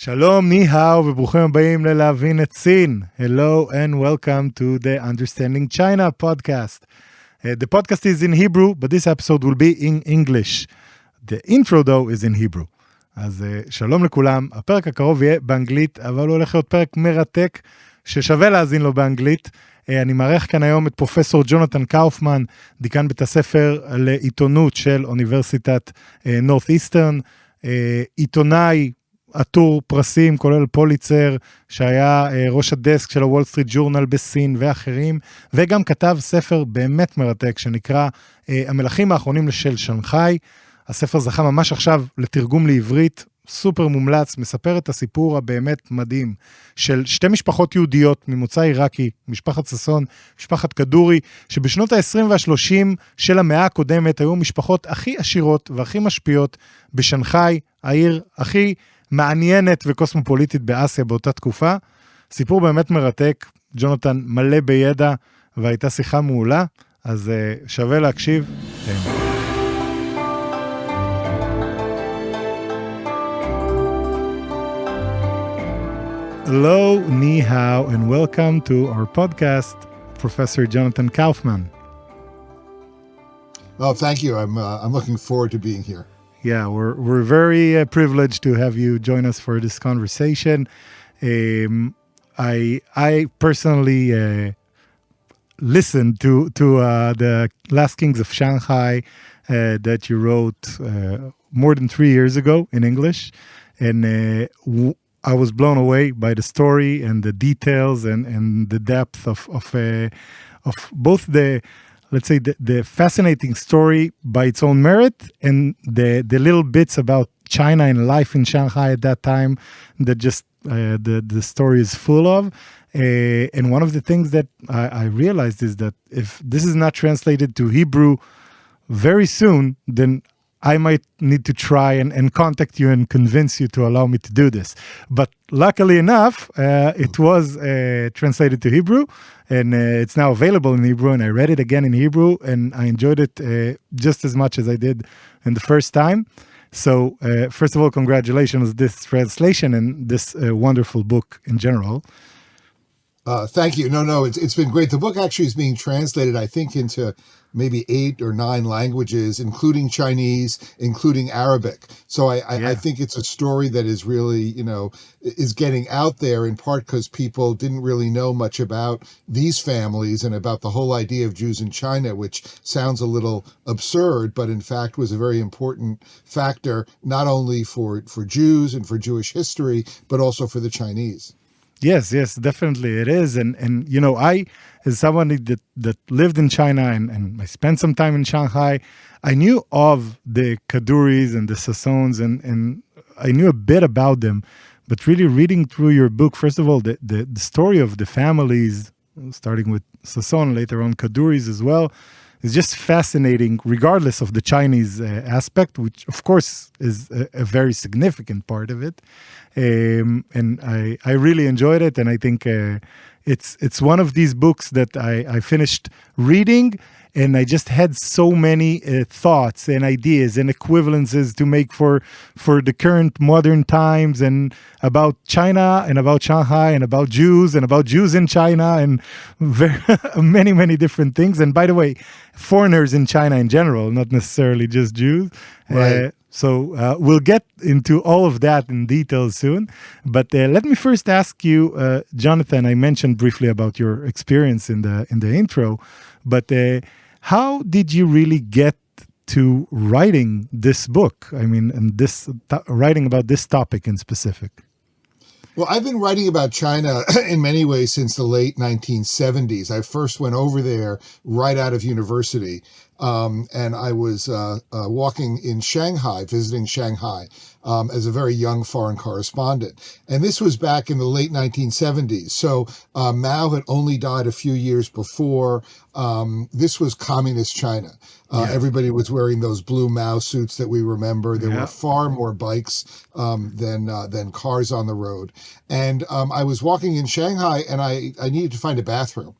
Shalom, ni hao, וברוכים הבאים ללהבין את סין. Hello and welcome to the Understanding China podcast. The podcast is in Hebrew, but this episode will be in English. The intro though is in Hebrew. אז שלום לכולם, הפרק הקרוב יהיה באנגלית, אבל הוא הולך להיות פרק מרתק, ששווה להאזין לו באנגלית. אני מערך כאן היום את פרופסור ג'ונתן קאופמן, דיקן בית הספר לעיתונות של אוניברסיטת נורת' איסטרן, עיתונאי, עטור פרסים, כולל פוליצר, שהיה ראש הדסק של הוול סטריט ג'ורנל בסין ואחרים, וגם כתב ספר באמת מרתק, שנקרא המלכים האחרונים של שנגחאי. הספר זכה ממש עכשיו לתרגום לעברית, סופר מומלץ, מספר את הסיפור הבאמת מדהים, של שתי משפחות יהודיות ממוצא עיראקי, משפחת ססון, משפחת כדורי, שבשנות ה-20 וה-30 של המאה הקודמת, היו משפחות הכי עשירות והכי משפיעות בשנגחאי, העיר הכי מעניינת וקוסמופוליטית באסיה באותה תקופה. סיפור באמת מרתק, ג'ונתן מלא בידע, והייתה שיחה מעולה, אז שווה להקשיב. Hello, ni hao, and welcome to our podcast, Professor Jonathan Kaufman. Oh, thank you. I'm looking forward to being here. Yeah, we're very privileged to have you join us for this conversation. I personally listened to the Last Kings of Shanghai that you wrote more than 3 years ago in English, and I was blown away by the story and the details and the depth of both the, let's say, the fascinating story by its own merit and the little bits about China and life in Shanghai at that time that just the story is full of. And one of the things that I realized is that if this is not translated to Hebrew very soon, then I might need to try and contact you and convince you to allow me to do this. But luckily enough, it was translated to Hebrew, and it's now available in Hebrew, and I read it again in Hebrew, and I enjoyed it just as much as I did in the first time. So, first of all, congratulations on this translation and this wonderful book in general. Thank you. No, it's been great. The book actually is being translated, I think, into maybe 8 or 9 languages, including Chinese, including Arabic. So I think it's a story that is really, is getting out there, in part because people didn't really know much about these families and about the whole idea of Jews in China, which sounds a little absurd, but in fact was a very important factor, not only for Jews and for Jewish history, but also for the Chinese. Yes, definitely it is. And I, as someone that lived in China and I spent some time in Shanghai, I knew of the Kadouris and the Sasoons and I knew a bit about them. But really reading through your book, first of all, the story of the families, starting with Sasoon, later on Kadouris as well, is just fascinating, regardless of the Chinese aspect, which of course is a very significant part of it. And I really enjoyed it, and I think it's one of these books that I finished reading, and I just had so many thoughts and ideas and equivalences to make for the current modern times, and about China and about Shanghai and about Jews in China and very, many different things. And by the way, foreigners in China in general, not necessarily just Jews. Right. So we'll get into all of that in detail soon. But let me first ask you, Jonathan, I mentioned briefly about your experience in the intro, but how did you really get to writing this book? I mean, and writing about this topic in specific. Well, I've been writing about China in many ways since the late 1970s. I first went over there right out of university, and I was walking in Shanghai, visiting Shanghai, as a very young foreign correspondent. And this was back in the late 1970s. So Mao had only died a few years before. This was communist China. Everybody was wearing those blue Mao suits that we remember. There were far more bikes than cars on the road. And I was walking in Shanghai, and I needed to find a bathroom.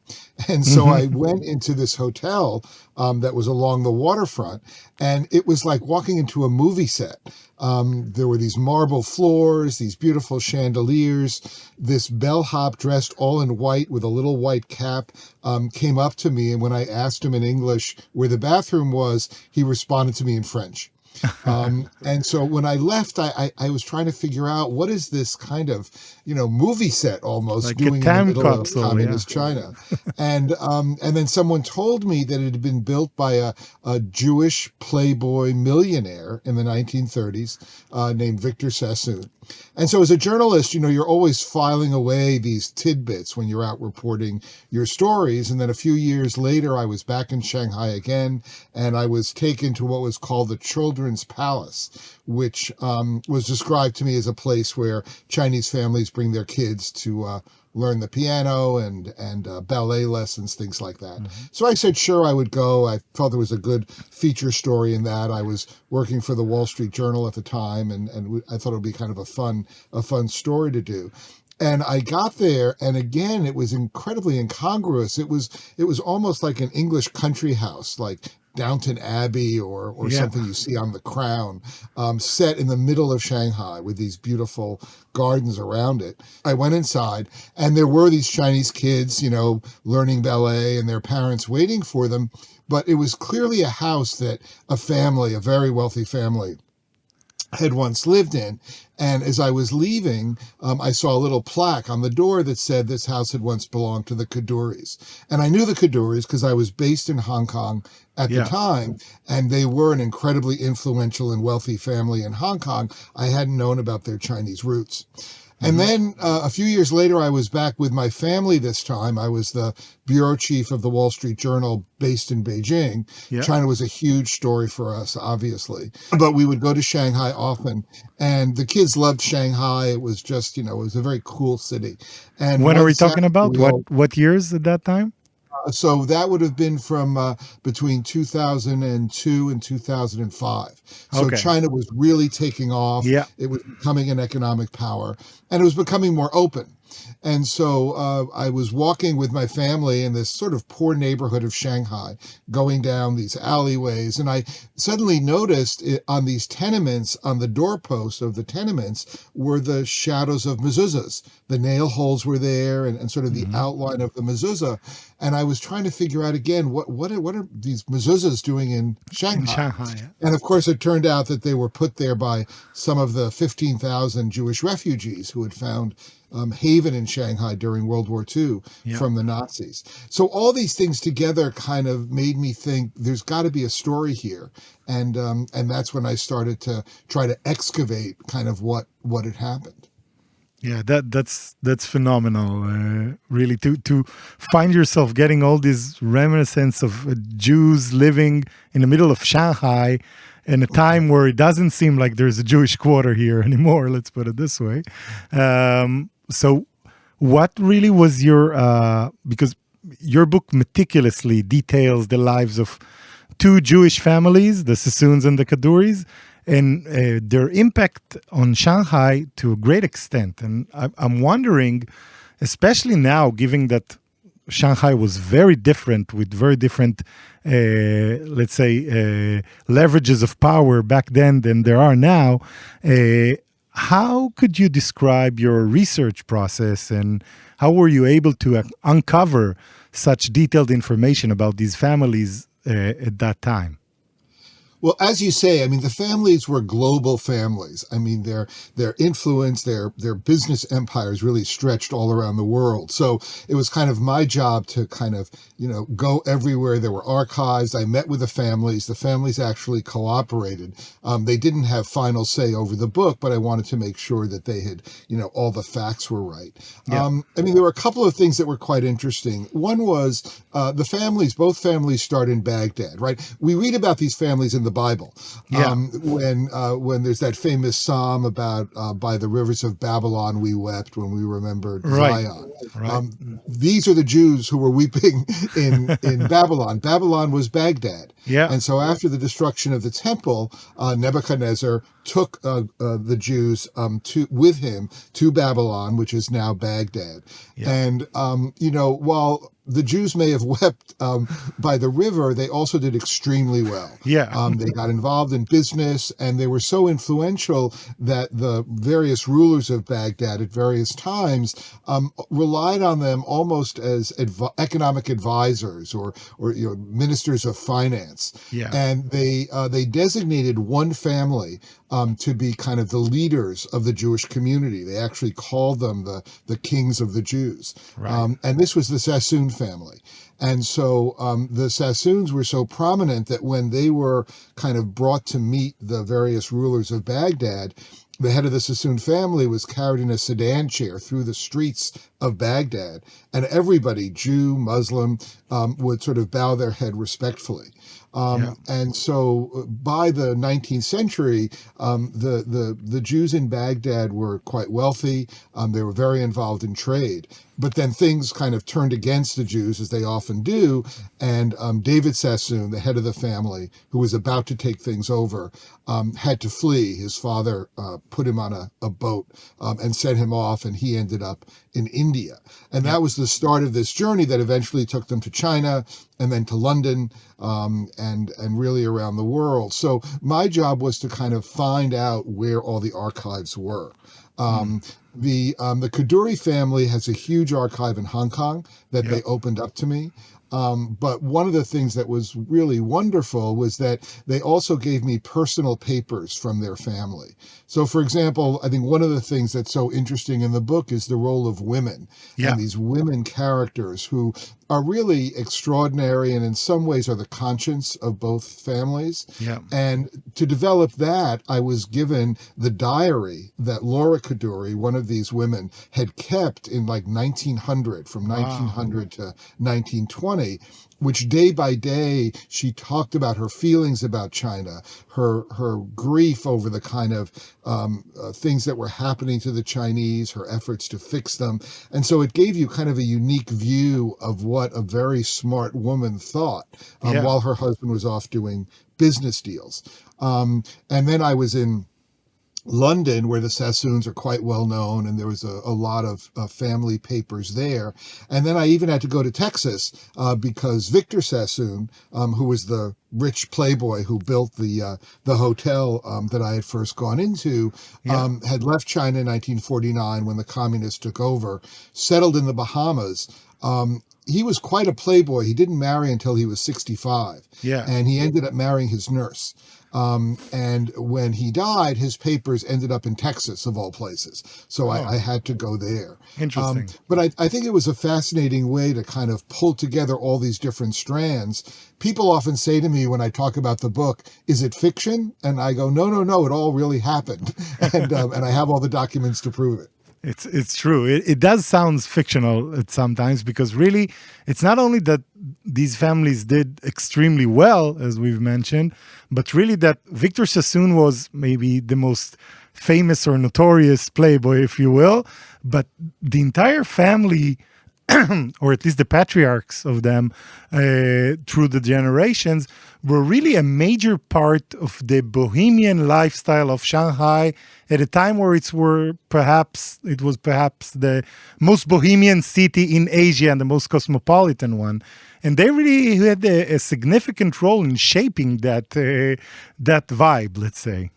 And so I went into this hotel that was along the waterfront, and it was like walking into a movie set. There were these marble floors, these beautiful chandeliers. This bellhop dressed all in white with a little white cap came up to me, and when I asked him in English where the bathroom was, he responded to me in French. And so when I left, I was trying to figure out what is this kind of, movie set almost like doing a in the middle capsule, of communist China. And then someone told me that it had been built by a Jewish playboy millionaire in the 1930s named Victor Sassoon. And so as a journalist, you're always filing away these tidbits when you're out reporting your stories. And then a few years later, I was back in Shanghai again, and I was taken to what was called the Children's Palace, which was described to me as a place where Chinese families bring their kids to learn the piano and ballet lessons, things like that. So I said, sure, I would go. I thought there was a good feature story in that. I was working for the Wall Street Journal at the time, and I thought it would be kind of a fun story to do. And I got there, and again, it was incredibly incongruous. It was almost like an English country house, like Downton Abbey or something you see on The Crown, set in the middle of Shanghai with these beautiful gardens around it. I went inside, and there were these Chinese kids, learning ballet, and their parents waiting for them. But it was clearly a house that a very wealthy family, had once lived in. And as I was leaving, I saw a little plaque on the door that said this house had once belonged to the Kadouris. And I knew the Kadouris because I was based in Hong Kong at the time, and they were an incredibly influential and wealthy family in Hong Kong. I hadn't known about their Chinese roots. And then a few years later, I was back with my family this time. I was the bureau chief of the Wall Street Journal based in Beijing. China was a huge story for us, obviously. But we would go to Shanghai often. And the kids loved Shanghai. It was just, it was a very cool city. And when are we talking about? What years at that time? So that would have been from between 2002 and 2005. So China was really taking off. It was becoming an economic power, and it was becoming more open. And so I was walking with my family in this sort of poor neighborhood of Shanghai, going down these alleyways. And I suddenly noticed on these tenements, on the doorposts of the tenements, were the shadows of mezuzahs. The nail holes were there, and sort of the outline of the mezuzah. And I was trying to figure out again, what are these mezuzahs doing in Shanghai? And of course, it turned out that they were put there by some of the 15,000 Jewish refugees who had found haven in Shanghai during World War II from the Nazis. So all these things together kind of made me think there's got to be a story here. And that's when I started to try to excavate kind of what had happened. Yeah, that's phenomenal. Really, to find yourself getting all these reminiscence of Jews living in the middle of Shanghai in a time where it doesn't seem like there's a Jewish quarter here anymore. Let's put it this way. So, what really was your? Because your book meticulously details the lives of two Jewish families, the Sasoons and the Kadouris, and their impact on Shanghai to a great extent. And I'm wondering, especially now, given that Shanghai was very different with very different, let's say, leverages of power back then than there are now, how could you describe your research process and how were you able to uncover such detailed information about these families at that time? Well, as you say, I mean, the families were global families. I mean, their influence, their business empires really stretched all around the world. So it was kind of my job to kind of, go everywhere. There were archives. I met with the families. The families actually cooperated. They didn't have final say over the book, but I wanted to make sure that they had, all the facts were right. Yeah. I mean, there were a couple of things that were quite interesting. One was both families start in Baghdad, right? We read about these families in the the Bible. When there's that famous psalm about by the rivers of Babylon we wept when we remembered Zion. Right. These are the Jews who were weeping in Babylon. Babylon was Baghdad. Yeah. And so after the destruction of the temple, Nebuchadnezzar took the Jews with him to Babylon, which is now Baghdad. Yeah. And, while the Jews may have wept by the river, they also did extremely well. Yeah. They got involved in business, and they were so influential that the various rulers of Baghdad at various times relied on them almost as economic advisors or ministers of finance. Yeah. And they designated one family to be kind of the leaders of the Jewish community. They actually called them the kings of the Jews. Right. And this was the Sassoon family. And so the Sasoons were so prominent that when they were kind of brought to meet the various rulers of Baghdad, the head of the Sassoon family was carried in a sedan chair through the streets of Baghdad, and everybody, Jew, Muslim, would sort of bow their head respectfully. And so by the 19th century, the Jews in Baghdad were quite wealthy. They were very involved in trade. But then things kind of turned against the Jews, as they often do. And David Sassoon, the head of the family, who was about to take things over, had to flee. His father put him on a boat and sent him off, and he ended up in India. And that was the start of this journey that eventually took them to China and then to London and really around the world. So my job was to kind of find out where all the archives were. The Kadouris family has a huge archive in Hong Kong that they opened up to me. But one of the things that was really wonderful was that they also gave me personal papers from their family. So, for example, I think one of the things that's so interesting in the book is the role of women and these women characters who are really extraordinary and in some ways are the conscience of both families. Yeah. And to develop that, I was given the diary that Laura Kadouris, one of these women, had kept in like 1900, from 1900 to 1920, which day by day she talked about her feelings about China, her grief over the kind of things that were happening to the Chinese, her efforts to fix them. And so it gave you kind of a unique view of what a very smart woman thought while her husband was off doing business deals. And then I was in London, where the Sasoons are quite well known, and there was a lot of family papers there. And then I even had to go to Texas because Victor Sassoon, who was the rich playboy who built the hotel that I had first gone into, had left China in 1949 when the communists took over, settled in the Bahamas. He was quite a playboy. He didn't marry until he was 65. And he ended up marrying his nurse. And when he died, his papers ended up in Texas, of all places. So I had to go there. Interesting. But I think it was a fascinating way to kind of pull together all these different strands. People often say to me when I talk about the book, is it fiction? And I go, no, it all really happened. And I have all the documents to prove it. It's true. It does sound fictional at sometimes, because really it's not only that these families did extremely well, as we've mentioned, but really that Victor Sassoon was maybe the most famous or notorious playboy, if you will, but the entire family, or at least the patriarchs of them through the generations, were really a major part of the bohemian lifestyle of Shanghai at a time where it was perhaps the most bohemian city in Asia and the most cosmopolitan one. And they really had a significant role in shaping that vibe, let's say.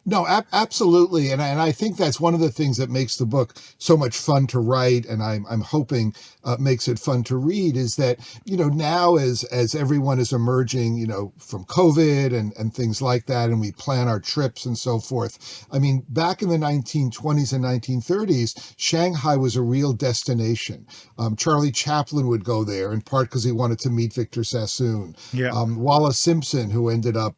No, absolutely. And I think that's one of the things that makes the book so much fun to write, and I'm hoping makes it fun to read, is that, now as everyone is emerging, from COVID and things like that, and we plan our trips and so forth. I mean, back in the 1920s and 1930s, Shanghai was a real destination. Charlie Chaplin would go there, in part because he wanted to meet Victor Sassoon. Wallace Simpson, who ended up,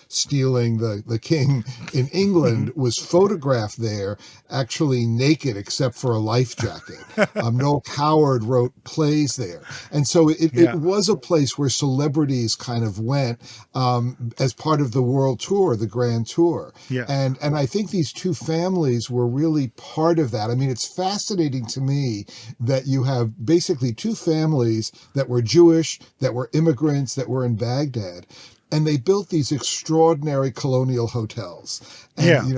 stealing the king in England was photographed there actually naked except for a life jacket. Noel Coward wrote plays there. And so it was a place where celebrities kind of went as part of the world tour, the grand tour. Yeah. And I think these two families were really part of that. I mean, it's fascinating to me that you have basically two families that were Jewish, that were immigrants, that were in Baghdad. And they built these extraordinary colonial hotels, and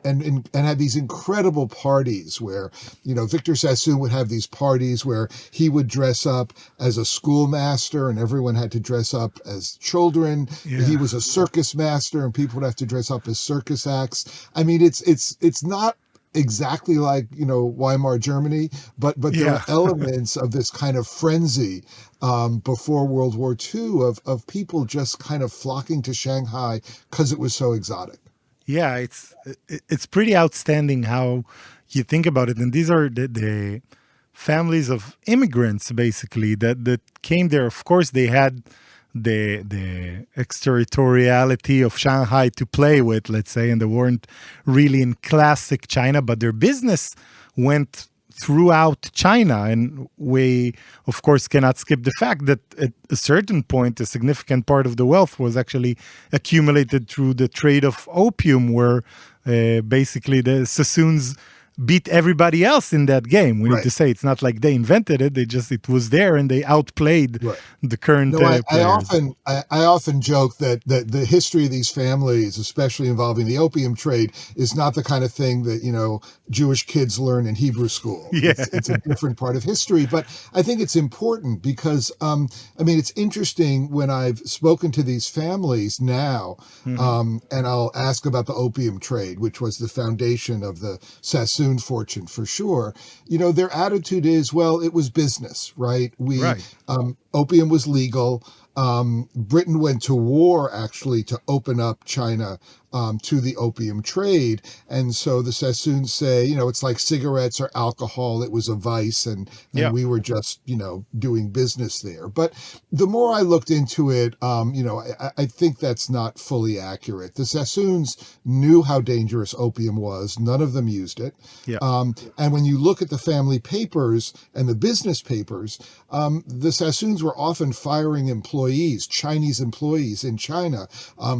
and had these incredible parties where, Victor Sassoon would have these parties where he would dress up as a schoolmaster, and everyone had to dress up as children. Yeah. He was a circus master, and people would have to dress up as circus acts. I mean, it's not exactly like Weimar Germany, but there are elements of this kind of frenzy before World War II of people just kind of flocking to Shanghai because it was so exotic. Yeah, it's pretty outstanding how you think about it, and these are the families of immigrants basically that came there. Of course, they had the extraterritoriality of Shanghai to play with, let's say, and they weren't really in classic China, but their business went throughout China. And we, of course, cannot skip the fact that at a certain point, a significant part of the wealth was actually accumulated through the trade of opium, where basically the Sasoons beat everybody else in that game. We need to say it's not like they invented it; it was there, and they outplayed the current. No, I often joke that the history of these families, especially involving the opium trade, is not the kind of thing that Jewish kids learn in Hebrew school. Yeah. It's a different part of history, but I think it's important because it's interesting when I've spoken to these families now, and I'll ask about the opium trade, which was the foundation of the Sassoon fortune for sure. Their attitude is, well, it was business, right? Opium was legal. Britain went to war actually to open up China to the opium trade. And so the Sassoons say, it's like cigarettes or alcohol. It was a vice, and we were just, doing business there. But the more I looked into it, I think that's not fully accurate. The Sassoons knew how dangerous opium was. None of them used it. Yeah. And when you look at the family papers and the business papers, the Sassoons were often firing Chinese employees in China,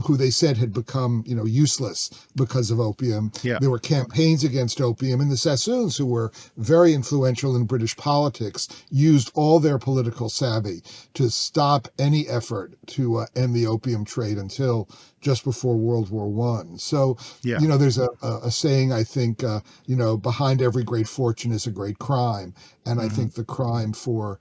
who they said had become, useless because of opium. Yeah. There were campaigns against opium, and the Sassoons, who were very influential in British politics, used all their political savvy to stop any effort to end the opium trade until just before World War I. So, there's a saying, I think, behind every great fortune is a great crime. And I think the crime for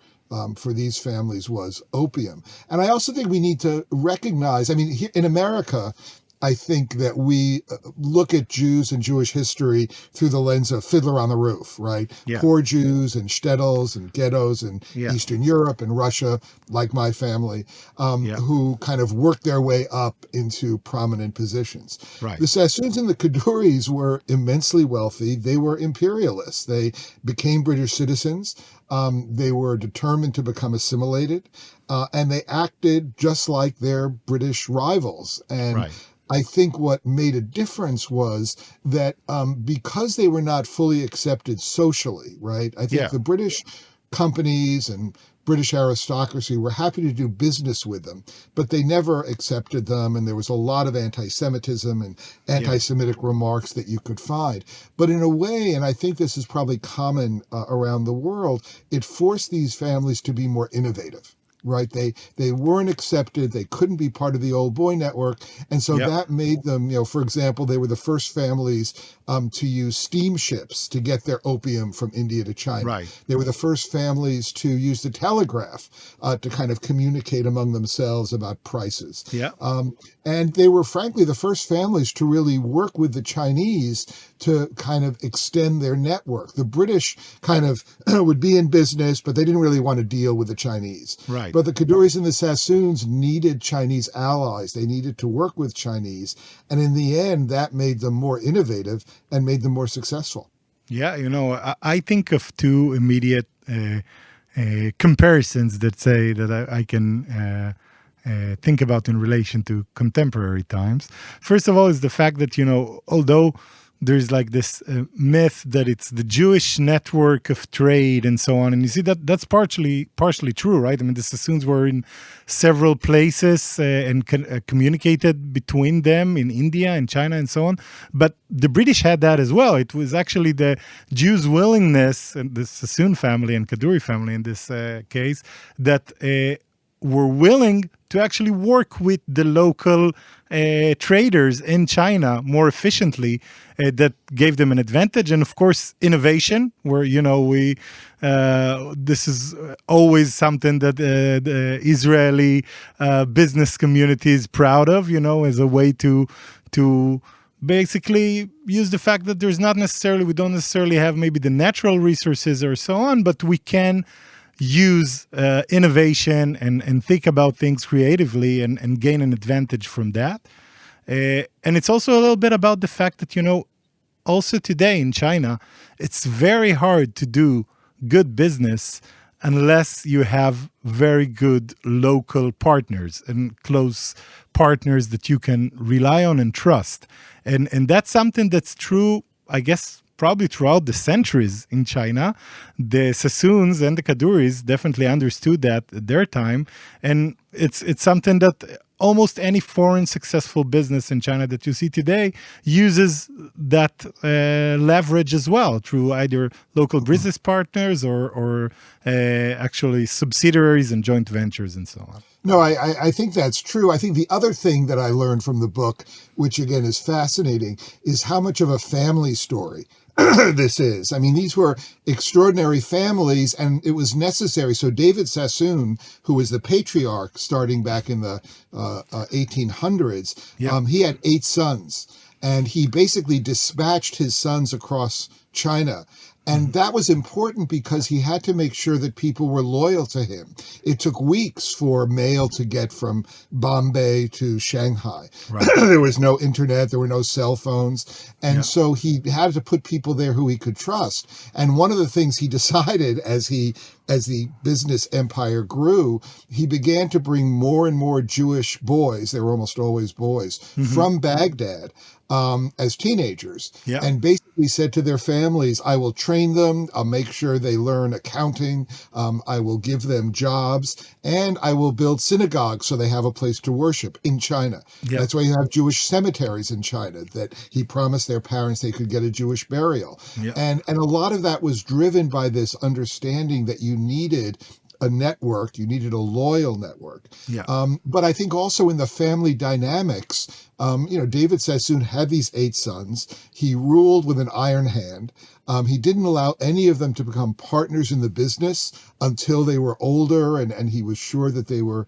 these families was opium. And I also think we need to recognize, here in America, I think that we look at Jews and Jewish history through the lens of Fiddler on the Roof, right? Yeah. Poor Jews and shtetls and ghettos in Eastern Europe and Russia, like my family, who kind of worked their way up into prominent positions. Right. The Sasoons and the Kadouris were immensely wealthy. They were imperialists. They became British citizens. They were determined to become assimilated, and they acted just like their British rivals. And I think what made a difference was that because they were not fully accepted socially, right? I think the British companies and British aristocracy were happy to do business with them, but they never accepted them, and there was a lot of anti-Semitism and anti-Semitic remarks that you could find. But in a way, and I think this is probably common around the world, it forced these families to be more innovative. Right. They weren't accepted. They couldn't be part of the old boy network. And so that made them, for example, they were the first families to use steamships to get their opium from India to China. Right. They were the first families to use the telegraph to kind of communicate among themselves about prices. Yeah. And they were, frankly, the first families to really work with the Chinese to kind of extend their network. The British kind of would be in business, but they didn't really want to deal with the Chinese. Right. But the Kadouris and the Sasoons needed Chinese allies. They needed to work with Chinese. And in the end, that made them more innovative and made them more successful. Yeah, I think of two immediate comparisons that say that I can think about in relation to contemporary times. First of all is the fact that, although there's like this myth that it's the Jewish network of trade and so on. And you see that's partially true, right? I mean, the Sasoons were in several places and communicated between them in India and China and so on. But the British had that as well. It was actually the Jews' willingness, and the Sasoon family and Kadouris family in this case, that were willing to actually work with the local traders in China more efficiently. That gave them an advantage. And of course, innovation, where, this is always something that the Israeli business community is proud of, as a way to basically use the fact that we don't necessarily have maybe the natural resources or so on, but we can use innovation and think about things creatively and gain an advantage from that. And it's also a little bit about the fact that, also today in China, it's very hard to do good business unless you have very good local partners and close partners that you can rely on and trust. And that's something that's true, I guess, probably throughout the centuries in China. The Sasoons and the Kadouris definitely understood that at their time. And it's something that almost any foreign successful business in China that you see today uses that leverage as well through either local business partners or actually subsidiaries and joint ventures and so on. No, I think that's true. I think the other thing that I learned from the book, which again is fascinating, is how much of a family story this is. I mean, these were extraordinary families, and it was necessary. So David Sassoon, who was the patriarch starting back in the 1800s, he had 8 sons, and he basically dispatched his sons across China. And that was important because he had to make sure that people were loyal to him. It took weeks for mail to get from Bombay to Shanghai. Right. There was no internet, there were no cell phones. And so he had to put people there who he could trust. And one of the things he decided as the business empire grew, he began to bring more and more Jewish boys, they were almost always boys, from Baghdad as teenagers, and basically said to their families, I will train them, I'll make sure they learn accounting, I will give them jobs, and I will build synagogues so they have a place to worship in China. That's why you have Jewish cemeteries in China, that he promised their parents they could get a Jewish burial. And a lot of that was driven by this understanding that you needed a network, you needed a loyal network. But I think also in the family dynamics, David Sassoon had these 8 sons. He ruled with an iron hand. He didn't allow any of them to become partners in the business until they were older, and he was sure that they were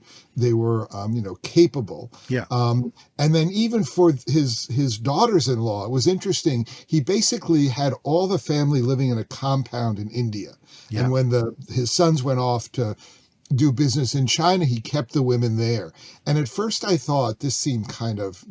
capable. And then even for his daughters-in-law, it was interesting. He basically had all the family living in a compound in India. And when his sons went off to do business in China, he kept the women there. And at first I thought this seemed kind of,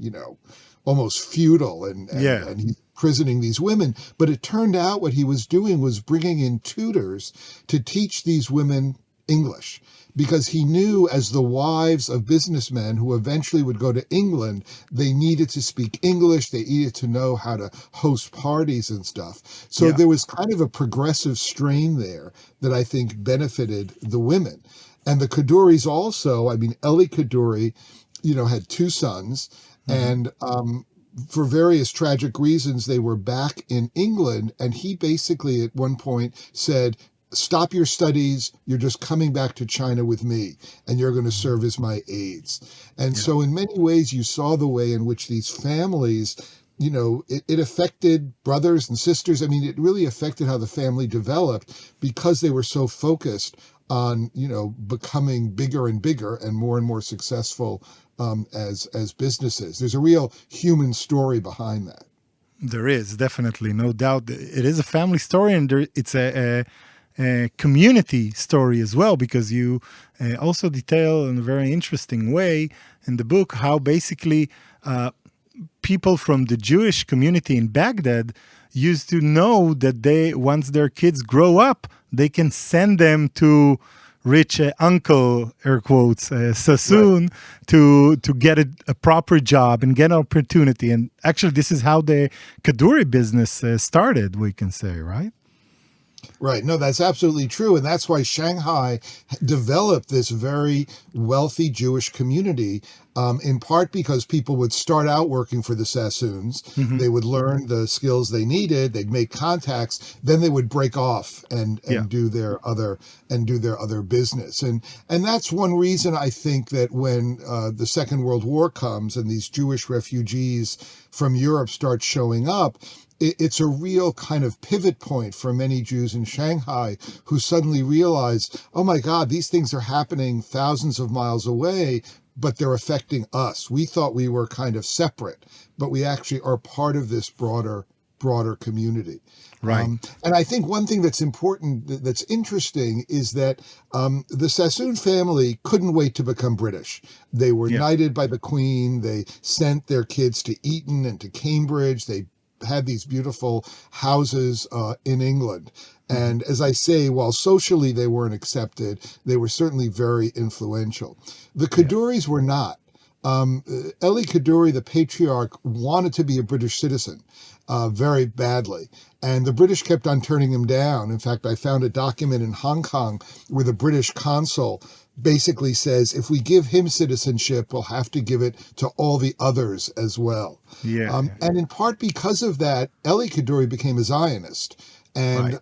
almost feudal and he's prisoning these women. But it turned out what he was doing was bringing in tutors to teach these women English, because he knew as the wives of businessmen who eventually would go to England, they needed to speak English, they needed to know how to host parties and stuff. So there was kind of a progressive strain there that I think benefited the women. And the Kadouris also, Eli Kadoury, had 2 sons, and for various tragic reasons, they were back in England, and he basically at one point said, stop your studies, you're just coming back to China with me, and you're going to serve as my aides. And so in many ways, you saw the way in which these families, it affected brothers and sisters. It really affected how the family developed because they were so focused on, becoming bigger and bigger and more successful as businesses. There's a real human story behind that. There is, definitely, no doubt. It is a family story, and it's a community story as well, because you also detail in a very interesting way in the book how basically people from the Jewish community in Baghdad used to know that once their kids grow up, they can send them to rich uncle, air quotes, Sasoon, to get a proper job and get an opportunity. And actually, this is how the Kadouris business started, we can say, right? Right. No, that's absolutely true. And that's why Shanghai developed this very wealthy Jewish community, in part because people would start out working for the Sasoons. Mm-hmm. They would learn the skills they needed. They'd make contacts. Then they would break off and do their other business. And that's one reason I think that when the Second World War comes and these Jewish refugees from Europe start showing up, it's a real kind of pivot point for many Jews in Shanghai who suddenly realize, oh my God, these things are happening thousands of miles away, but they're affecting us. We thought we were kind of separate, but we actually are part of this broader community. Right. And I think one thing that's important, that's interesting, is that the Sassoon family couldn't wait to become British. They were knighted by the Queen. They sent their kids to Eton and to Cambridge. They had these beautiful houses in England. And as I say, while socially they weren't accepted, they were certainly very influential. The Kadouris were not. Eli Kaduri, the patriarch, wanted to be a British citizen very badly. And the British kept on turning him down. In fact, I found a document in Hong Kong where the British consul basically says, if we give him citizenship, we'll have to give it to all the others as well. And in part because of that, Eli Kaduri became a Zionist. And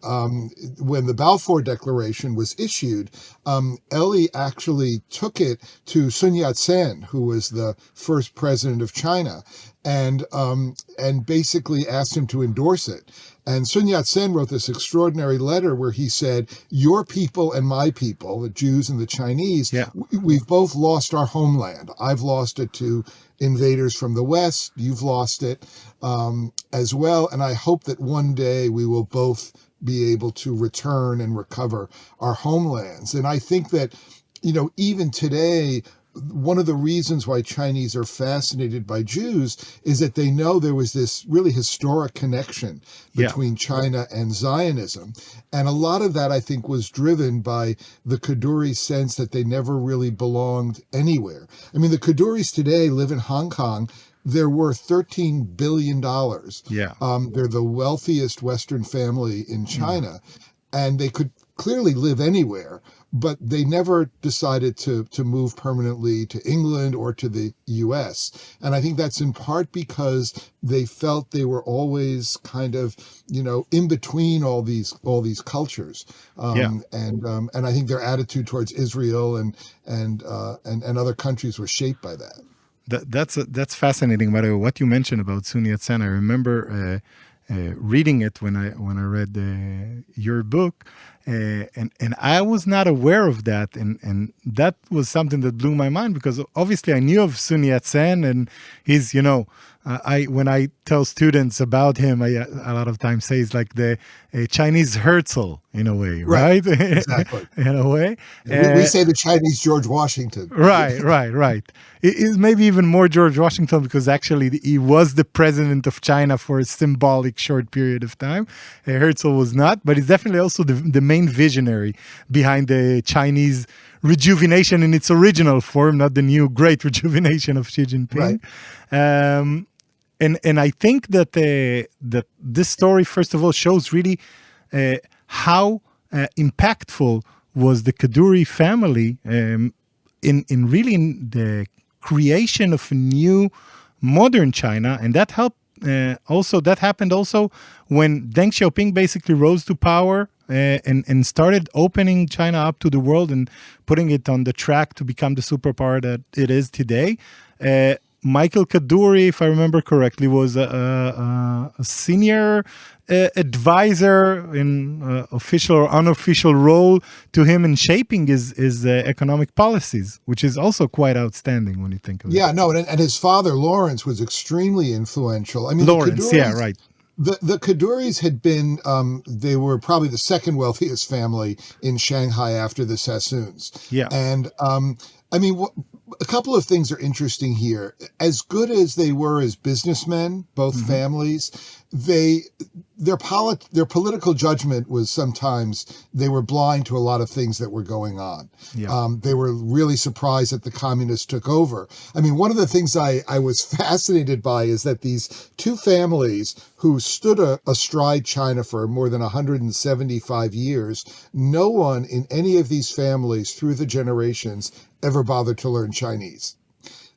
when the Balfour Declaration was issued, Eli actually took it to Sun Yat-sen, who was the first president of China, and basically asked him to endorse it. And Sun Yat-sen wrote this extraordinary letter where he said, your people and my people, the Jews and the Chinese, we've both lost our homeland. I've lost it to invaders from the West. You've lost it as well. And I hope that one day we will both be able to return and recover our homelands. And I think that, even today, one of the reasons why Chinese are fascinated by Jews is that they know there was this really historic connection between China and Zionism. And a lot of that, I think, was driven by the Kadouris' sense that they never really belonged anywhere. I mean, the Kadouris today live in Hong Kong. They're worth $13 billion. They're the wealthiest Western family in China. And they could clearly live anywhere, but they never decided to move permanently to England or to the US. And I think that's in part because they felt they were always kind of, in between all these cultures. And I think their attitude towards Israel and other countries was shaped by that. That's fascinating. By the way, what you mentioned about Sun Yat-sen, I remember reading it when I read your book, and I was not aware of that, and that was something that blew my mind, because obviously I knew of Sun Yat-sen, and he's when I tell students about him, I a lot of times say he's like the Chinese Herzl in a way, right? Exactly. In a way. We say the Chinese George Washington. Right. It is maybe even more George Washington, because actually he was the president of China for a symbolic short period of time. Herzl was not, but he's definitely also the main visionary behind the Chinese rejuvenation in its original form, not the new great rejuvenation of Xi Jinping. Right. And I think that that this story, first of all, shows really how impactful was the Kaduri family in the creation of a new modern China, and that helped. That happened also when Deng Xiaoping basically rose to power and started opening China up to the world and putting it on the track to become the superpower that it is today. Michael Kadouris, if I remember correctly, was a senior advisor in official or unofficial role to him in shaping his economic policies, which is also quite outstanding when you think of it. Yeah, no, and his father, Lawrence, was extremely influential. I mean, Lawrence, right. The Kadouris had been, they were probably the second wealthiest family in Shanghai after the Sasoons. Yeah. And, I mean, a couple of things are interesting here. As good as they were as businessmen, both families, their political judgment was sometimes they were blind to a lot of things that were going on. Yeah. They were really surprised that the communists took over. I mean, one of the things I was fascinated by is that these two families who stood astride China for more than 175 years, no one in any of these families through the generations ever bothered to learn Chinese.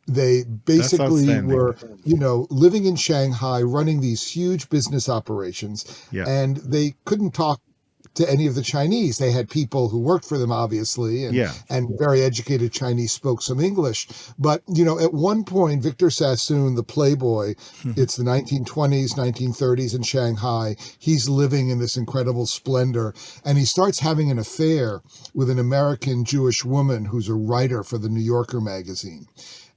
They basically were, living in Shanghai, running these huge business operations, and they couldn't talk to any of the Chinese. They had people who worked for them, obviously, and very educated Chinese spoke some English. But, at one point, Victor Sassoon, the playboy, it's the 1920s, 1930s in Shanghai. He's living in this incredible splendor, and he starts having an affair with an American Jewish woman who's a writer for the New Yorker magazine.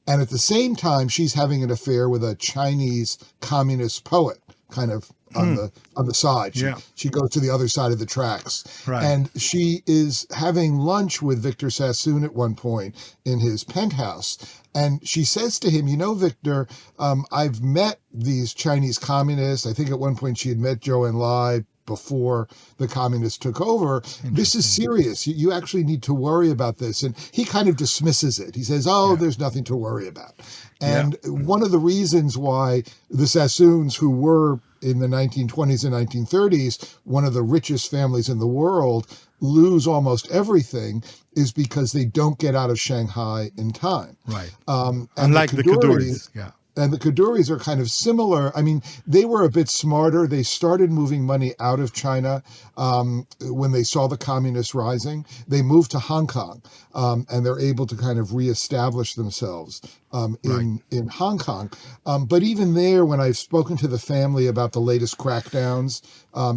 And at the same time, she's having an affair with a Chinese communist poet, kind of on the side. She goes to the other side of the tracks. Right. And she is having lunch with Victor Sassoon at one point in his penthouse. And she says to him, Victor, I've met these Chinese communists. I think at one point she had met Zhou Enlai before the communists took over. This is serious. You actually need to worry about this. And he kind of dismisses it. He says, there's nothing to worry about. And one of the reasons why the Sasoons, who were in the 1920s and 1930s, one of the richest families in the world, lose almost everything is because they don't get out of Shanghai in time. Right. Unlike the Kadouris. And the Kadouris are kind of similar. I mean, they were a bit smarter. They started moving money out of China when they saw the communists rising. They moved to Hong Kong, and they're able to kind of reestablish themselves in Hong Kong. But even there, when I've spoken to the family about the latest crackdowns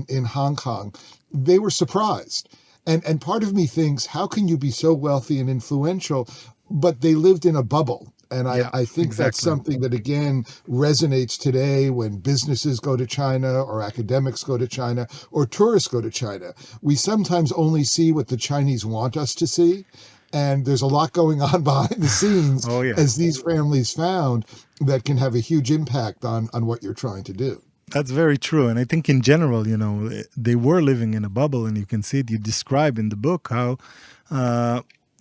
in Hong Kong, they were surprised. And part of me thinks, how can you be so wealthy and influential, but they lived in a bubble? And I think that's something that, again, resonates today when businesses go to China or academics go to China or tourists go to China. We sometimes only see what the Chinese want us to see. And there's a lot going on behind the scenes, as these families found, that can have a huge impact on what you're trying to do. That's very true. And I think in general, they were living in a bubble, and you can see it. You describe in the book how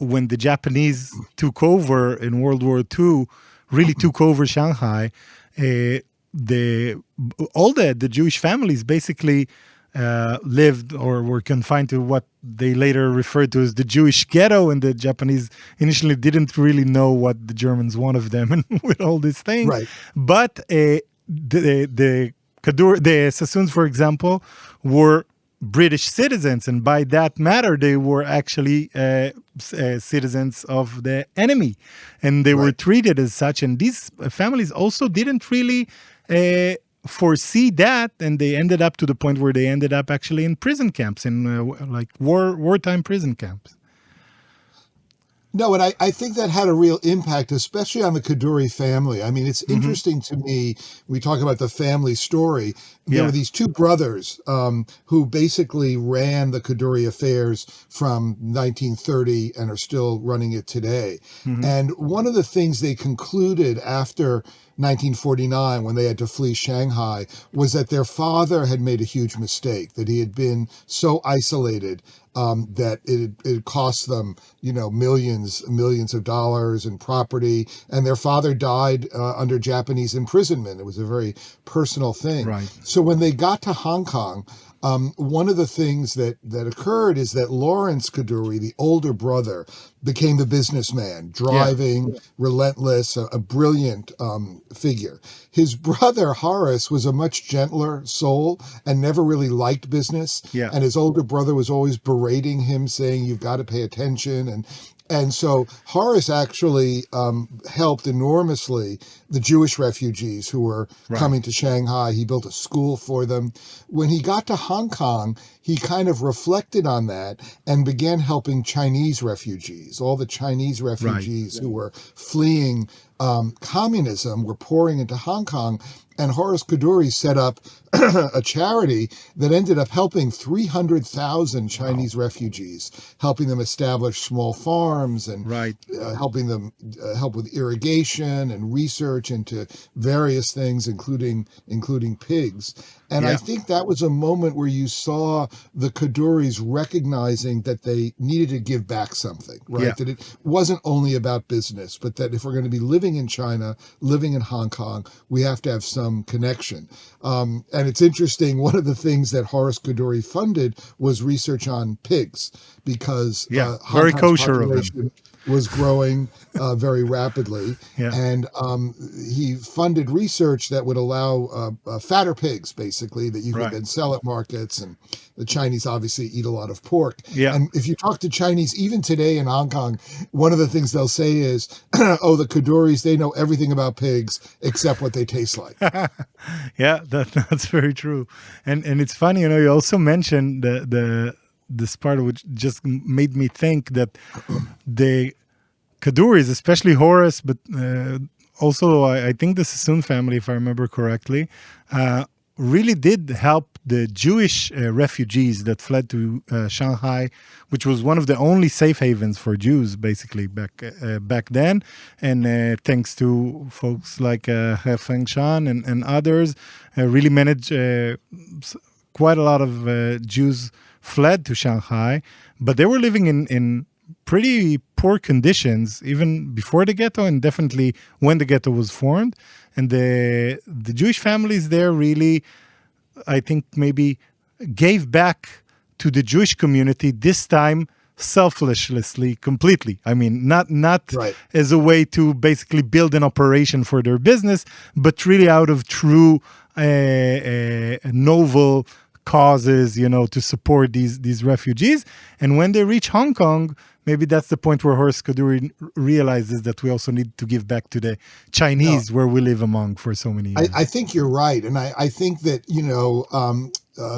when the Japanese took over in World War II, really took over Shanghai, all the Jewish families basically lived or were confined to what they later referred to as the Jewish ghetto, and the Japanese initially didn't really know what the Germans want of them and with all these things. Right. But the Sasoons, for example, were British citizens, and by that matter, they were actually citizens of the enemy, and they were treated as such. And these families also didn't really foresee that, and they ended up to the point where they ended up actually in prison camps, in like wartime prison camps. No, and I think that had a real impact, especially on the Kadouris family. I mean, it's interesting to me, we talk about the family story. There were these two brothers who basically ran the Kadouris affairs from 1930 and are still running it today. And one of the things they concluded after 1949, when they had to flee Shanghai, was that their father had made a huge mistake, that he had been so isolated that it cost them, millions of dollars in property. And their father died under Japanese imprisonment. It was a very personal thing. Right. So when they got to Hong Kong, one of the things that occurred is that Lawrence Kadouris, the older brother, became the businessman, driving, relentless, a brilliant figure. His brother, Horace, was a much gentler soul and never really liked business. And his older brother was always berating him, saying, you've got to pay attention. And so Horace actually helped enormously the Jewish refugees who were coming to Shanghai. He built a school for them. When he got to Hong Kong, he kind of reflected on that and began helping Chinese refugees. All the Chinese refugees who were fleeing communism were pouring into Hong Kong. And Horace Kadouris set up a charity that ended up helping 300,000 Chinese refugees, helping them establish small farms and helping them help with irrigation and research into various things, including pigs. And I think that was a moment where you saw the Kadouris recognizing that they needed to give back something, right? Yeah. That it wasn't only about business, but that if we're going to be living in China, living in Hong Kong, we have to have some connection. And it's interesting, one of the things that Horace Kadoury funded was research on pigs, because very Hong Kong's kosher of him. population was growing very rapidly. Yeah. And he funded research that would allow fatter pigs, basically, that you could then sell at markets. And the Chinese obviously eat a lot of pork. Yeah. And if you talk to Chinese, even today in Hong Kong, one of the things they'll say is, oh, the Kadouris, they know everything about pigs except what they taste like. Yeah, that's very true. And it's funny, you also mentioned this part, which just made me think that the Kadouris, especially Horace, but also I think the Sasoon family, if I remember correctly, really did help the Jewish refugees that fled to Shanghai, which was one of the only safe havens for Jews, basically, back then. And thanks to folks like Feng Shan and others, really managed quite a lot of Jews fled to Shanghai, but they were living in pretty poor conditions even before the ghetto, and definitely when the ghetto was formed. And the Jewish families there really, I think, maybe gave back to the Jewish community, this time selflessly, completely. I mean, not as a way to basically build an operation for their business, but really out of true noble causes, to support these refugees. And when they reach Hong Kong, maybe that's the point where Horace Kadoury realizes that we also need to give back to the Chinese where we live among for so many years. I think you're right. And I think that,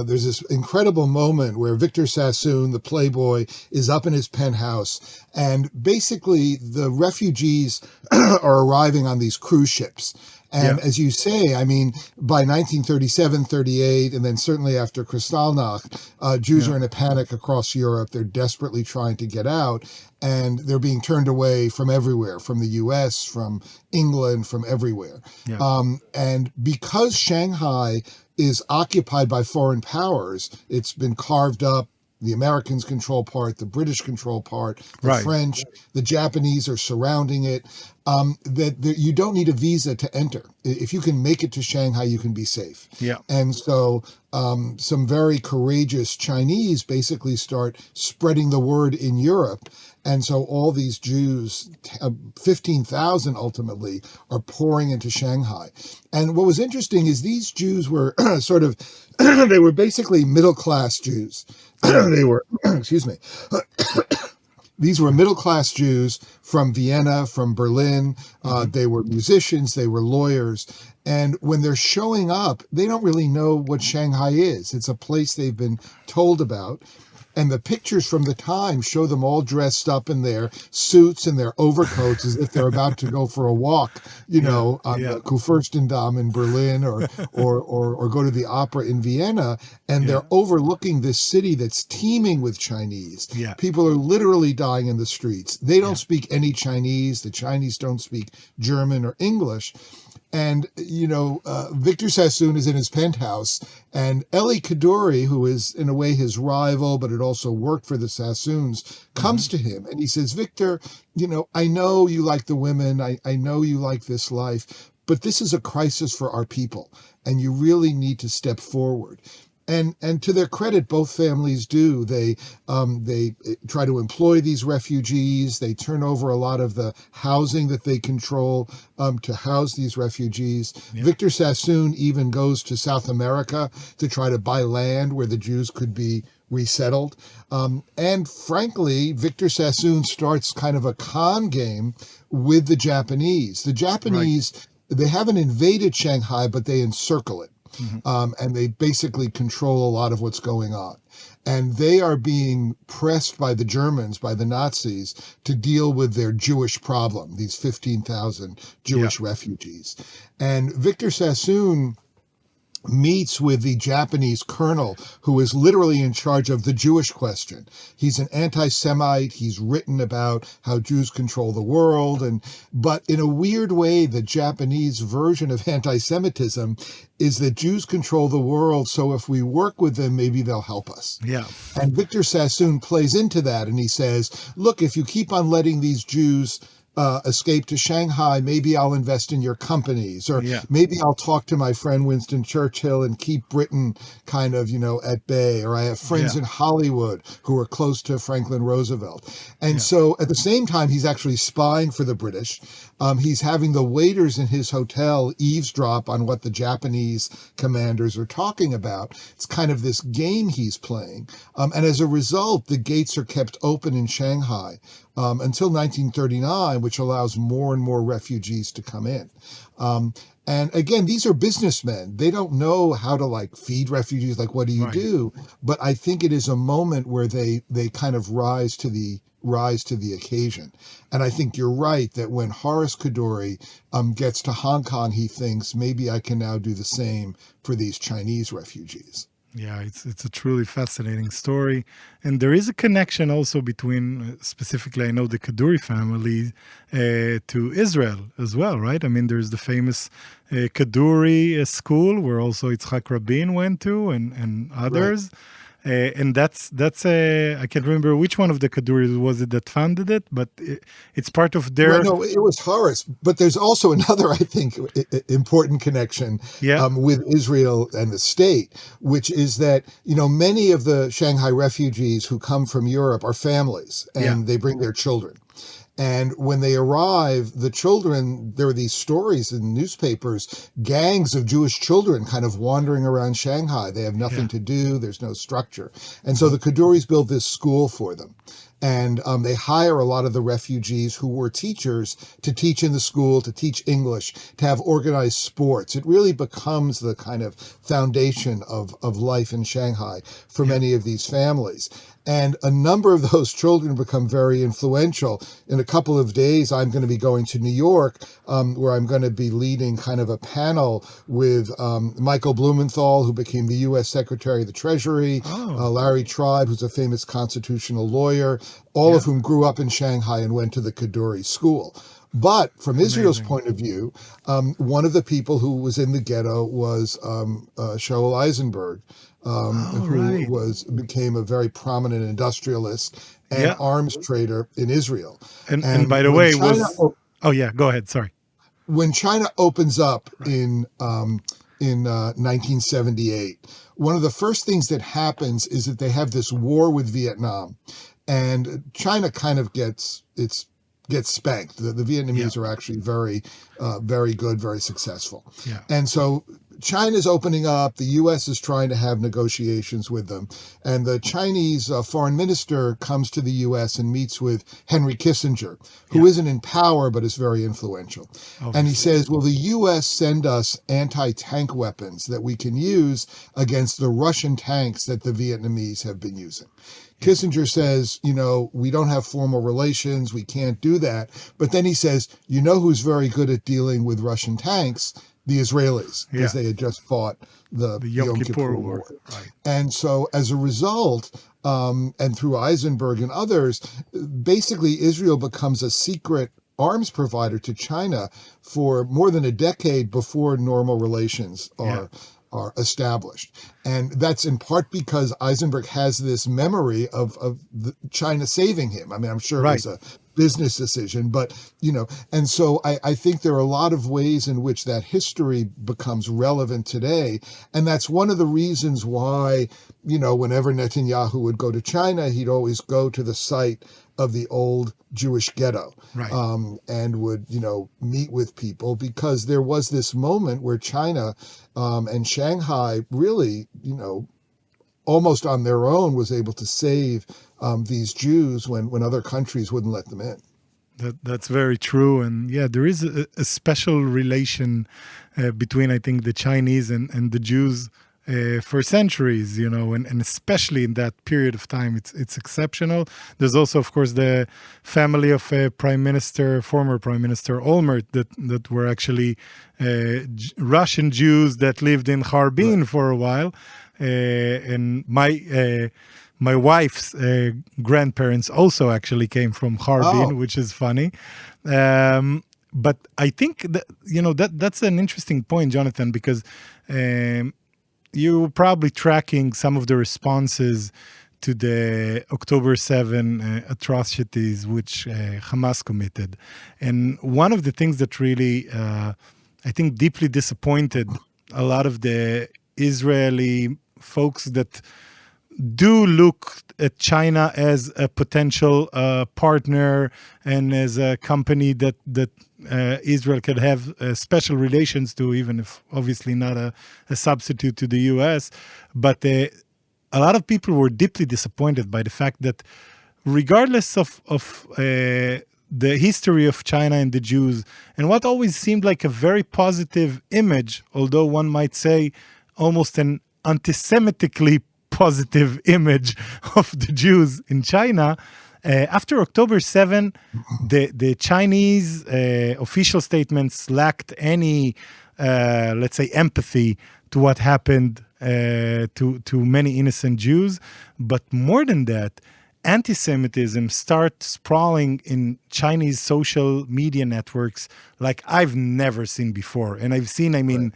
there's this incredible moment where Victor Sassoon, the playboy, is up in his penthouse. And basically the refugees are arriving on these cruise ships. And as you say, I mean, by 1937, 38, and then certainly after Kristallnacht, Jews are in a panic across Europe. They're desperately trying to get out, and they're being turned away from everywhere, from the U.S., from England, from everywhere. And because Shanghai is occupied by foreign powers, it's been carved up. The Americans control part, the British control part, the French, the Japanese are surrounding it. You don't need a visa to enter. If you can make it to Shanghai, you can be safe. And so some very courageous Chinese basically start spreading the word in Europe. And so all these Jews, 15,000 ultimately, are pouring into Shanghai. And what was interesting is these Jews were they were basically middle-class Jews. They were, excuse me, these were middle-class Jews from Vienna, from Berlin. They were musicians, they were lawyers. And when they're showing up, they don't really know what Shanghai is. It's a place they've been told about. And the pictures from the time show them all dressed up in their suits and their overcoats as if they're about to go for a walk, on the Kurfürstendamm in Berlin or go to the opera in Vienna. And they're overlooking this city that's teeming with Chinese. People are literally dying in the streets. They don't speak any Chinese. The Chinese don't speak German or English. And, Victor Sassoon is in his penthouse, and Elie Kadoury, who is in a way his rival, but had also worked for the Sasoons, comes to him and he says, Victor, I know you like the women. I know you like this life, but this is a crisis for our people, and you really need to step forward. And to their credit, both families do. They try to employ these refugees. They turn over a lot of the housing that they control to house these refugees. Victor Sassoon even goes to South America to try to buy land where the Jews could be resettled. And frankly, Victor Sassoon starts kind of a con game with the Japanese. The Japanese, they haven't invaded Shanghai, but they encircle it. And they basically control a lot of what's going on. And they are being pressed by the Germans, by the Nazis, to deal with their Jewish problem, these 15,000 Jewish refugees. And Victor Sassoon meets with the Japanese colonel who is literally in charge of the Jewish question. He's an anti-Semite. He's written about how Jews control the world. But in a weird way, the Japanese version of anti-Semitism is that Jews control the world, so if we work with them, maybe they'll help us. Yeah. And Victor Sassoon plays into that, and he says, look, if you keep on letting these Jews escape to Shanghai, maybe I'll invest in your companies, or maybe I'll talk to my friend Winston Churchill and keep Britain kind of, at bay, or I have friends in Hollywood who are close to Franklin Roosevelt. And so at the same time, he's actually spying for the British. He's having the waiters in his hotel eavesdrop on what the Japanese commanders are talking about. It's kind of this game he's playing. And as a result, the gates are kept open in Shanghai until 1939, which allows more and more refugees to come in. And again, these are businessmen. They don't know how to feed refugees. What do you do? But I think it is a moment where they kind of rise to the occasion. And I think you're right that when Horace Kadouris gets to Hong Kong, he thinks maybe I can now do the same for these Chinese refugees. Yeah, it's a truly fascinating story. And there is a connection also between, specifically, I know the Kadouris family to Israel as well, right? I mean, there's the famous Kadouris school where also Yitzhak Rabin went to and others. Right. And that's I can't remember which one of the Kadouris was it that founded it, but it's part of their... Well, no, it was Horace. But there's also another, I think, important connection with Israel and the state, which is that, many of the Shanghai refugees who come from Europe are families, and they bring their children. And when they arrive, the children, there are these stories in newspapers, gangs of Jewish children kind of wandering around Shanghai. They have nothing to do. There's no structure. And so the Kadouris build this school for them. And they hire a lot of the refugees who were teachers to teach in the school, to teach English, to have organized sports. It really becomes the kind of foundation of life in Shanghai for many of these families. And a number of those children become very influential. In a couple of days, I'm going to be going to New York, where I'm going to be leading kind of a panel with Michael Blumenthal, who became the U.S. Secretary of the Treasury, Larry Tribe, who's a famous constitutional lawyer, all of whom grew up in Shanghai and went to the Kadouris school. But from Israel's point of view, one of the people who was in the ghetto was Shaul Eisenberg, who became a very prominent industrialist and arms trader in Israel. And by the way, go ahead. Sorry. When China opens up in 1978, one of the first things that happens is that they have this war with Vietnam, and China kind of gets spanked. The Vietnamese are actually very, very good, very successful. Yeah. And so China's opening up. The U.S. is trying to have negotiations with them. And the Chinese foreign minister comes to the U.S. and meets with Henry Kissinger, who isn't in power but is very influential. Obviously. And he says, will the U.S. send us anti-tank weapons that we can use against the Russian tanks that the Vietnamese have been using? Kissinger says, we don't have formal relations, we can't do that. But then he says, who's very good at dealing with Russian tanks? The Israelis, because they had just fought the Yom Kippur War. Right. And so as a result, and through Eisenberg and others, basically Israel becomes a secret arms provider to China for more than a decade before normal relations are established. And that's in part because Eisenberg has this memory of China saving him. I mean, I'm sure it was a business decision, but, and so I think there are a lot of ways in which that history becomes relevant today. And that's one of the reasons why, whenever Netanyahu would go to China, he'd always go to the site of the old Jewish ghetto, and would, meet with people, because there was this moment where China and Shanghai really, almost on their own was able to save these Jews when other countries wouldn't let them in. That's very true. And there is a special relation between, I think, the Chinese and the Jews for centuries, and especially in that period of time, it's exceptional. There's also, of course, the family of former Prime Minister Olmert that were actually Russian Jews that lived in Harbin for a while, and my wife's grandparents also actually came from Harbin, which is funny. But I think that that's an interesting point, Jonathan, because you were probably tracking some of the responses to the October 7 atrocities which Hamas committed. And one of the things that really, I think, deeply disappointed a lot of the Israeli folks that do look at China as a potential partner and as a company that Israel could have special relations to, even if obviously not a substitute to the U.S. But a lot of people were deeply disappointed by the fact that regardless of the history of China and the Jews, and what always seemed like a very positive image, although one might say almost an anti-Semitically positive image of the Jews in China, after October 7, the Chinese official statements lacked any, let's say, empathy to what happened to many innocent Jews. But more than that, anti-Semitism starts sprawling in Chinese social media networks like I've never seen before. And I've seen,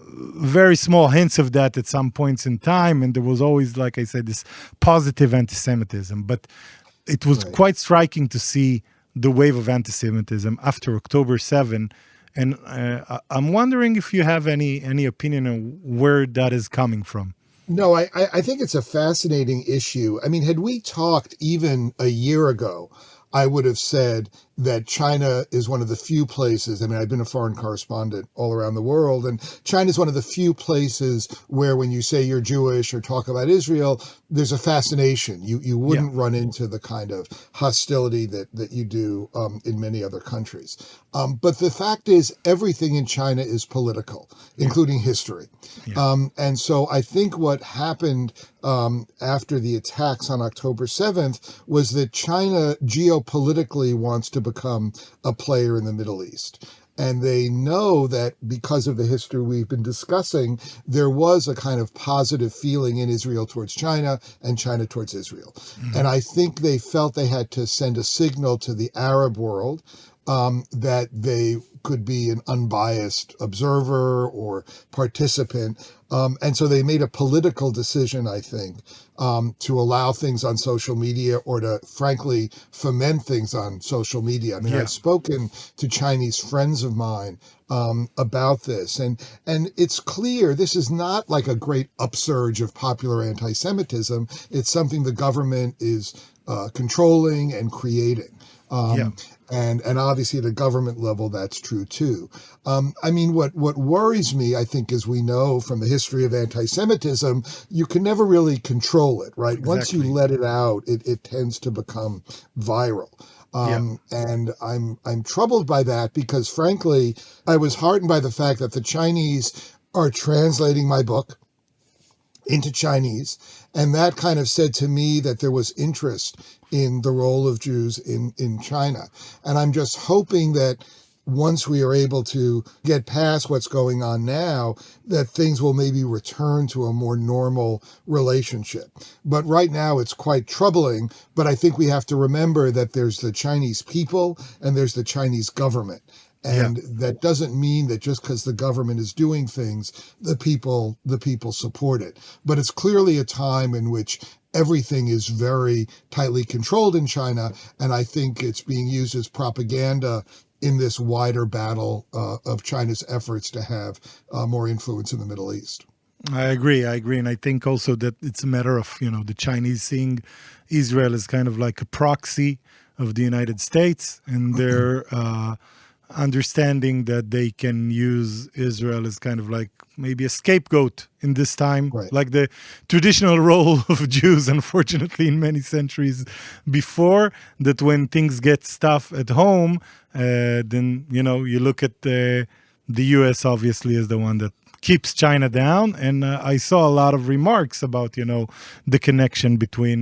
very small hints of that at some points in time, and there was always, like I said, this positive anti-Semitism. But it was quite striking to see the wave of anti-Semitism after October 7, and I'm wondering if you have any opinion on where that is coming from. No, I think it's a fascinating issue. I mean, had we talked even a year ago, I would have said that China is one of the few places, I've been a foreign correspondent all around the world, and China is one of the few places where when you say you're Jewish or talk about Israel, there's a fascination. You wouldn't run into the kind of hostility that you do in many other countries. But the fact is, everything in China is political, including history. And so I think what happened after the attacks on October 7th was that China geopolitically wants to become a player in the Middle East. And they know that because of the history we've been discussing, there was a kind of positive feeling in Israel towards China and China towards Israel. Mm-hmm. And I think they felt they had to send a signal to the Arab world that they could be an unbiased observer or participant. And so they made a political decision, I think, to allow things on social media or to, frankly, foment things on social media. I've spoken to Chinese friends of mine about this. And it's clear this is not like a great upsurge of popular anti-Semitism. It's something the government is controlling and creating. And obviously at a government level, that's true too. What worries me, I think, as we know from the history of anti-Semitism, you can never really control it, right? Exactly. Once you let it out, it tends to become viral. And I'm troubled by that because, frankly, I was heartened by the fact that the Chinese are translating my book into Chinese. And that kind of said to me that there was interest in the role of Jews in China. And I'm just hoping that once we are able to get past what's going on now, that things will maybe return to a more normal relationship. But right now it's quite troubling. But I think we have to remember that there's the Chinese people and there's the Chinese government. And that doesn't mean that just because the government is doing things, the people support it. But it's clearly a time in which everything is very tightly controlled in China. And I think it's being used as propaganda in this wider battle of China's efforts to have more influence in the Middle East. I agree. And I think also that it's a matter of, the Chinese seeing Israel as kind of like a proxy of the United States, and their understanding that they can use Israel as kind of like maybe a scapegoat in this time, like the traditional role of Jews, unfortunately, in many centuries before, that when things get tough at home, then, you look at the U.S. obviously as the one that keeps China down. And I saw a lot of remarks about, the connection between,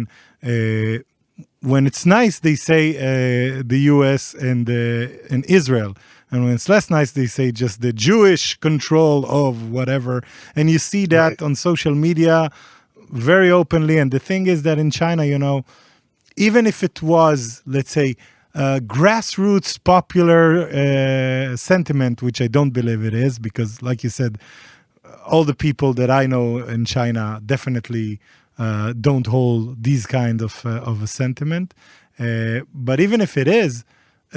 when it's nice, they say the U.S. and Israel. And when it's less nice, they say just the Jewish control of whatever. And you see that on social media very openly. And the thing is that in China, even if it was, let's say, grassroots popular sentiment, which I don't believe it is, because like you said, all the people that I know in China definitely don't hold these kind of a sentiment. But even if it is,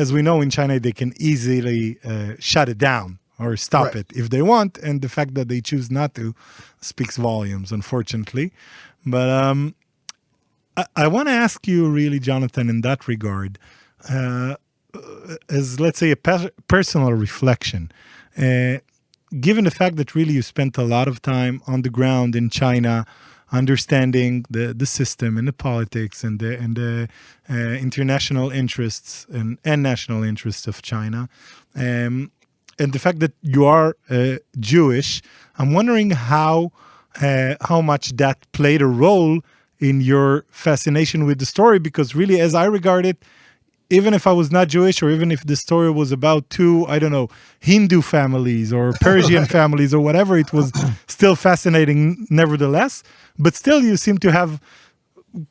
as we know in China, they can easily shut it down or stop it if they want. And the fact that they choose not to speaks volumes, unfortunately. But I want to ask you really, Jonathan, in that regard, as let's say a personal reflection, given the fact that really you spent a lot of time on the ground in China, understanding the system and the politics and the international interests and national interests of China, and the fact that you are Jewish, I'm wondering how much that played a role in your fascination with the story, because really, as I regard it, even if I was not Jewish, or even if the story was about two, I don't know, Hindu families or Persian families or whatever, it was still fascinating nevertheless. But still, you seem to have,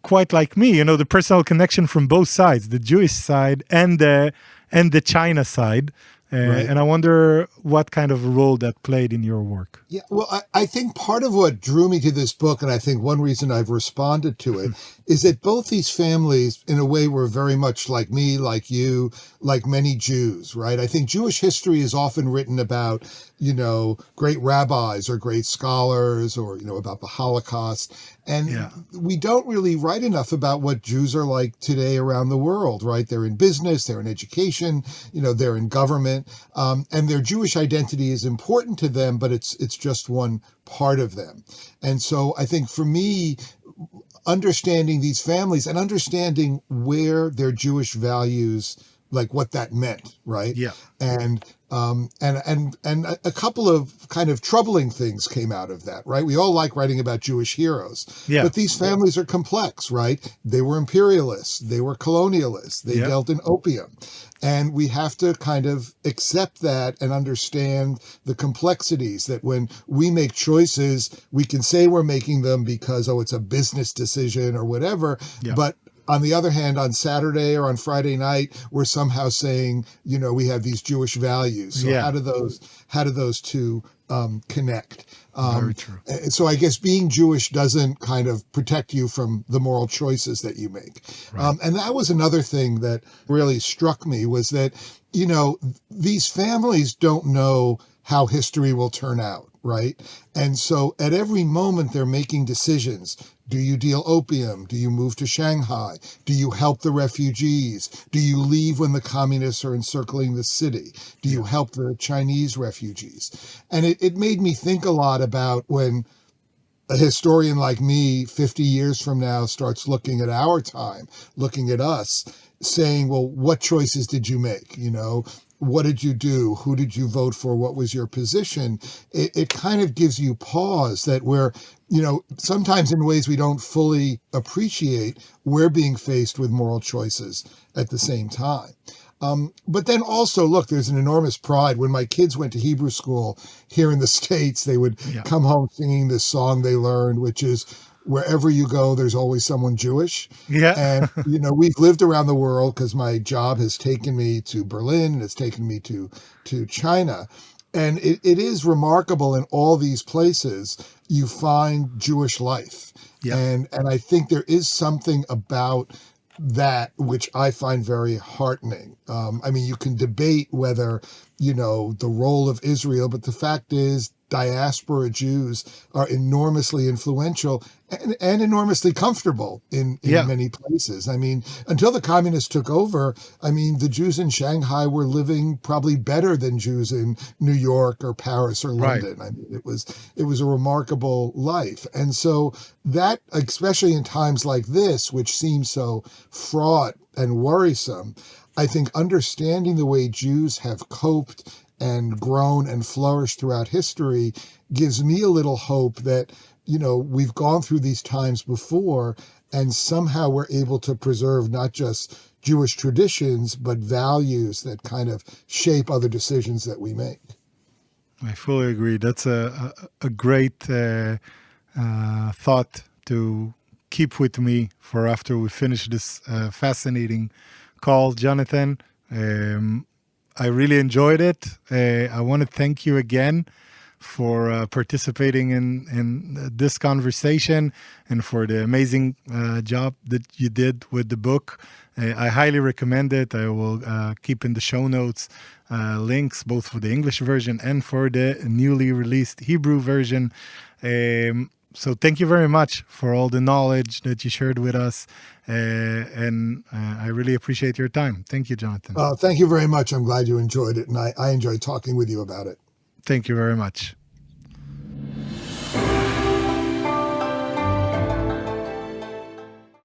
quite like me, the personal connection from both sides, the Jewish side and the China side. And I wonder what kind of role that played in your work. Yeah, well, I think part of what drew me to this book, and I think one reason I've responded to it, is that both these families, in a way, were very much like me, like you, like many Jews, right? I think Jewish history is often written about, great rabbis or great scholars or, about the Holocaust. And we don't really write enough about what Jews are like today around the world, right? They're in business, they're in education, they're in government, and their Jewish identity is important to them, but it's just one part of them. And so I think for me, understanding these families and understanding where their Jewish values, like what that meant, right? Yeah. And a couple of kind of troubling things came out of that, right? We all like writing about Jewish heroes, but these families are complex, right? They were imperialists, they were colonialists, they dealt in opium. And we have to kind of accept that and understand the complexities, that when we make choices, we can say we're making them because, it's a business decision or whatever, but on the other hand, on Saturday or on Friday night, we're somehow saying, we have these Jewish values. So how do those two connect? Very true. So I guess being Jewish doesn't kind of protect you from the moral choices that you make. Right. And that was another thing that really struck me, was that, these families don't know how history will turn out, right? And so at every moment they're making decisions. Do you deal opium? Do you move to Shanghai? Do you help the refugees? Do you leave when the communists are encircling the city? Do you help the Chinese refugees? And it made me think a lot about when a historian like me 50 years from now starts looking at our time, looking at us, saying, well, what choices did you make? What did you do? Who did you vote for? What was your position? It kind of gives you pause that we're, sometimes in ways we don't fully appreciate, we're being faced with moral choices at the same time. But then also, look, there's an enormous pride. When my kids went to Hebrew school here in the States, they would come home singing this song they learned, which is, wherever you go, there's always someone Jewish. And, we've lived around the world because my job has taken me to Berlin and it's taken me to China. And it is remarkable, in all these places, you find Jewish life. And I think there is something about that which I find very heartening. You can debate whether, the role of Israel, but the fact is, diaspora Jews are enormously influential and enormously comfortable in many places. Until the communists took over, the Jews in Shanghai were living probably better than Jews in New York or Paris or London. It was a remarkable life. And so that, especially in times like this, which seems so fraught and worrisome, I think understanding the way Jews have coped and grown and flourished throughout history gives me a little hope that, we've gone through these times before, and somehow we're able to preserve not just Jewish traditions, but values that kind of shape other decisions that we make. I fully agree. That's a great thought to keep with me for after we finish this fascinating call, Jonathan. I really enjoyed it. I want to thank you again for participating in this conversation and for the amazing job that you did with the book. I highly recommend it. I will keep in the show notes links both for the English version and for the newly released Hebrew version. So thank you very much for all the knowledge that you shared with us. And I really appreciate your time. Thank you, Jonathan. Thank you very much. I'm glad you enjoyed it. And I enjoyed talking with you about it. Thank you very much.